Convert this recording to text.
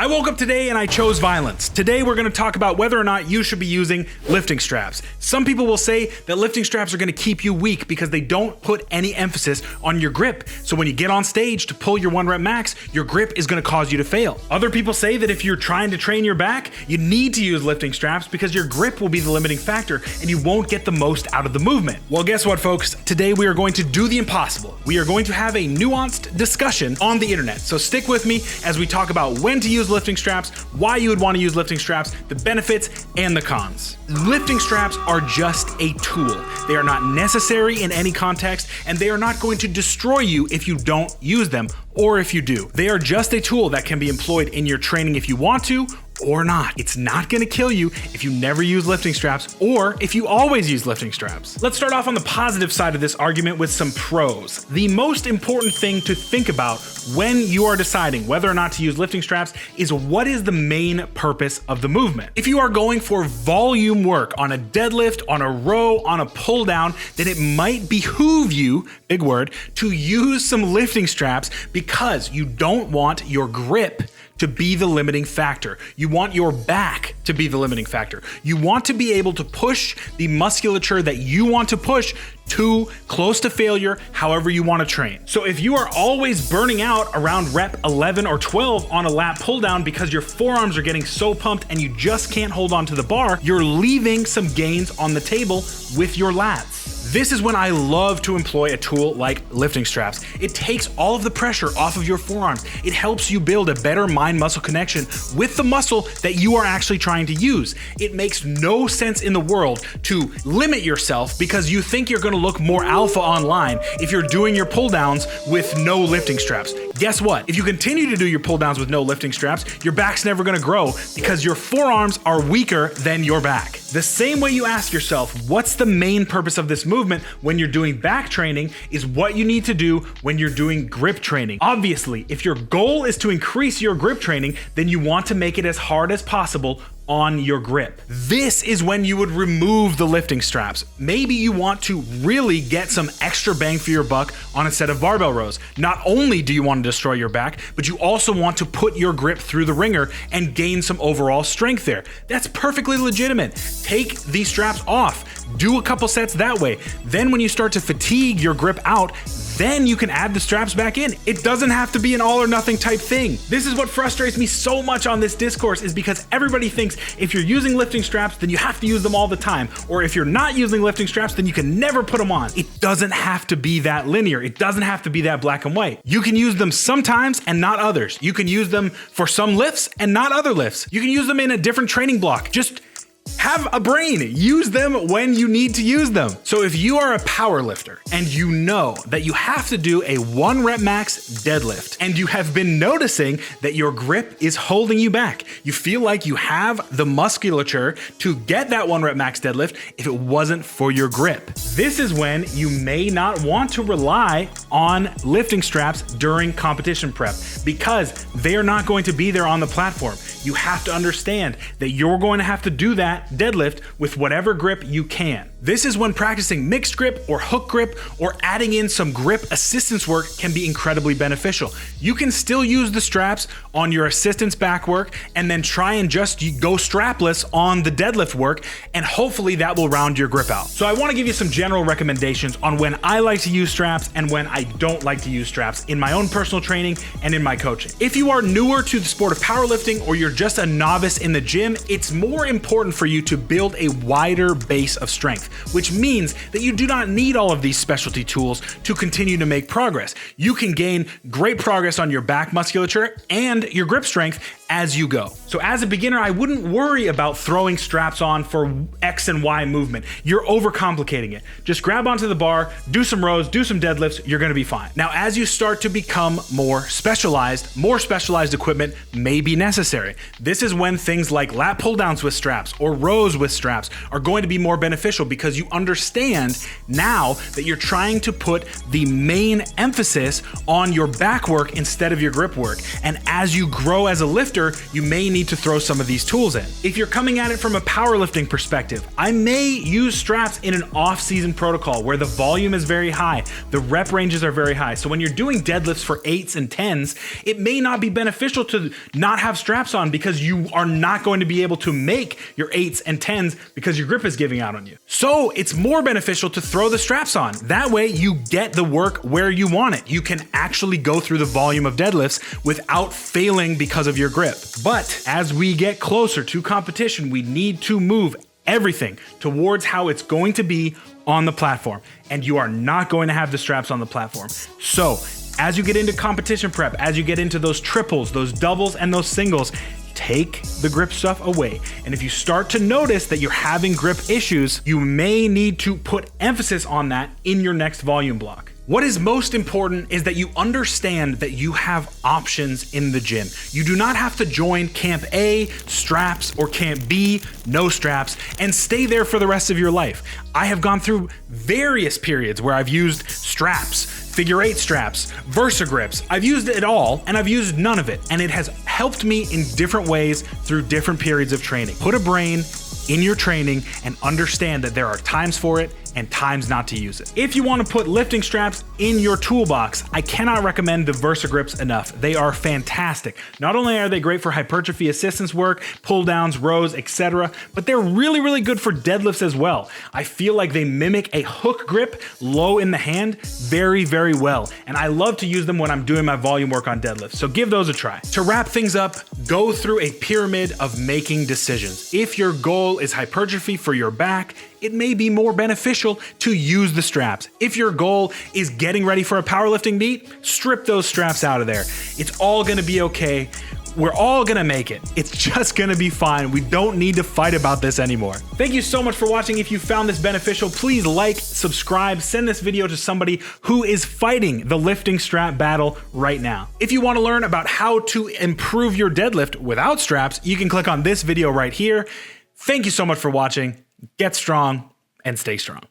I woke up today and I chose violence. Today we're going to talk about whether or not you should be using lifting straps. Some people will say that lifting straps are going to keep you weak because they don't put any emphasis on your grip. So when you get on stage to pull your 1 rep max, your grip is going to cause you to fail. Other people say that if you're trying to train your back, you need to use lifting straps because your grip will be the limiting factor and you won't get the most out of the movement. Well, guess what, folks? Today we are going to do the impossible. We are going to have a nuanced discussion on the internet. So stick with me as we talk about when to use lifting straps, why you would want to use lifting straps, the benefits and the cons. Lifting straps are just a tool. They are not necessary in any context, and they are not going to destroy you if you don't use them, or if you do. They are just a tool that can be employed in your training if you want to, or not. It's not gonna kill you if you never use lifting straps or if you always use lifting straps. Let's start off on the positive side of this argument with some pros. The most important thing to think about when you are deciding whether or not to use lifting straps is what is the main purpose of the movement. If you are going for volume work on a deadlift, on a row, on a pull down, then it might behoove you, big word, to use some lifting straps because you don't want your grip to be the limiting factor. You want your back to be the limiting factor. You want to be able to push the musculature that you want to push to close to failure, however you want to train. So if you are always burning out around rep 11 or 12 on a lat pull down because your forearms are getting so pumped and you just can't hold on to the bar, you're leaving some gains on the table with your lats. This is when I love to employ a tool like lifting straps. It takes all of the pressure off of your forearms. It helps you build a better mind-muscle connection with the muscle that you are actually trying to use. It makes no sense in the world to limit yourself because you think you're gonna look more alpha online if you're doing your pull downs with no lifting straps. Guess what? If you continue to do your pull downs with no lifting straps, your back's never gonna grow because your forearms are weaker than your back. The same way you ask yourself, what's the main purpose of this movement when you're doing back training is what you need to do when you're doing grip training. Obviously, if your goal is to increase your grip training, then you want to make it as hard as possible on your grip. This is when you would remove the lifting straps. Maybe you want to really get some extra bang for your buck on a set of barbell rows. Not only do you want to destroy your back, but you also want to put your grip through the ringer and gain some overall strength there. That's perfectly legitimate. Take these straps off. Do a couple sets that way. Then when you start to fatigue your grip out, then you can add the straps back in. It doesn't have to be an all or nothing type thing. This is what frustrates me so much on this discourse is because everybody thinks if you're using lifting straps, then you have to use them all the time. Or if you're not using lifting straps, then you can never put them on. It doesn't have to be that linear. It doesn't have to be that black and white. You can use them sometimes and not others. You can use them for some lifts and not other lifts. You can use them in a different training block. Just have a brain. Use them when you need to use them. So if you are a power lifter and you know that you have to do a 1 rep max deadlift and you have been noticing that your grip is holding you back, you feel like you have the musculature to get that 1 rep max deadlift if it wasn't for your grip. This is when you may not want to rely on lifting straps during competition prep because they are not going to be there on the platform. You have to understand that you're going to have to do that deadlift with whatever grip you can. This is when practicing mixed grip or hook grip or adding in some grip assistance work can be incredibly beneficial. You can still use the straps on your assistance back work and then try and just go strapless on the deadlift work, and hopefully that will round your grip out. So I want to give you some general recommendations on when I like to use straps and when I don't like to use straps in my own personal training and in my coaching. If you are newer to the sport of powerlifting or you're just a novice in the gym, it's more important for you to build a wider base of strength, which means that you do not need all of these specialty tools to continue to make progress. You can gain great progress on your back musculature and your grip strength as you go. So as a beginner, I wouldn't worry about throwing straps on for X and Y movement. You're overcomplicating it. Just grab onto the bar, do some rows, do some deadlifts, you're gonna be fine. Now, as you start to become more specialized equipment may be necessary. This is when things like lat pull downs with straps or rows with straps are going to be more beneficial because you understand now that you're trying to put the main emphasis on your back work instead of your grip work. And as you grow as a lifter, you may need need to throw some of these tools in. If you're coming at it from a powerlifting perspective, I may use straps in an off-season protocol where the volume is very high, the rep ranges are very high. So when you're doing deadlifts for 8s and 10s, it may not be beneficial to not have straps on because you are not going to be able to make your 8s and 10s because your grip is giving out on you. So it's more beneficial to throw the straps on. That way you get the work where you want it. You can actually go through the volume of deadlifts without failing because of your grip. But as we get closer to competition, we need to move everything towards how it's going to be on the platform. And you are not going to have the straps on the platform. So as you get into competition prep, as you get into those triples, those doubles, and those singles, take the grip stuff away. And if you start to notice that you're having grip issues, you may need to put emphasis on that in your next volume block. What is most important is that you understand that you have options in the gym. You do not have to join Camp A, straps, or Camp B, no straps, and stay there for the rest of your life. I have gone through various periods where I've used straps, figure 8 straps, Versa grips. I've used it all and I've used none of it. And it has helped me in different ways through different periods of training. Put a brain in your training and understand that there are times for it and times not to use it. If you want to put lifting straps in your toolbox, I cannot recommend the Versa grips enough. They are fantastic. Not only are they great for hypertrophy assistance work, pull downs, rows, etc., but they're really, really good for deadlifts as well. I feel like they mimic a hook grip low in the hand very, very well. And I love to use them when I'm doing my volume work on deadlifts. So give those a try. To wrap things up, go through a pyramid of making decisions. If your goal is hypertrophy for your back, it may be more beneficial to use the straps. If your goal is getting ready for a powerlifting meet, strip those straps out of there. It's all gonna be okay. We're all gonna make it. It's just gonna be fine. We don't need to fight about this anymore. Thank you so much for watching. If you found this beneficial, please like, subscribe, send this video to somebody who is fighting the lifting strap battle right now. If you wanna learn about how to improve your deadlift without straps, you can click on this video right here. Thank you so much for watching. Get strong and stay strong.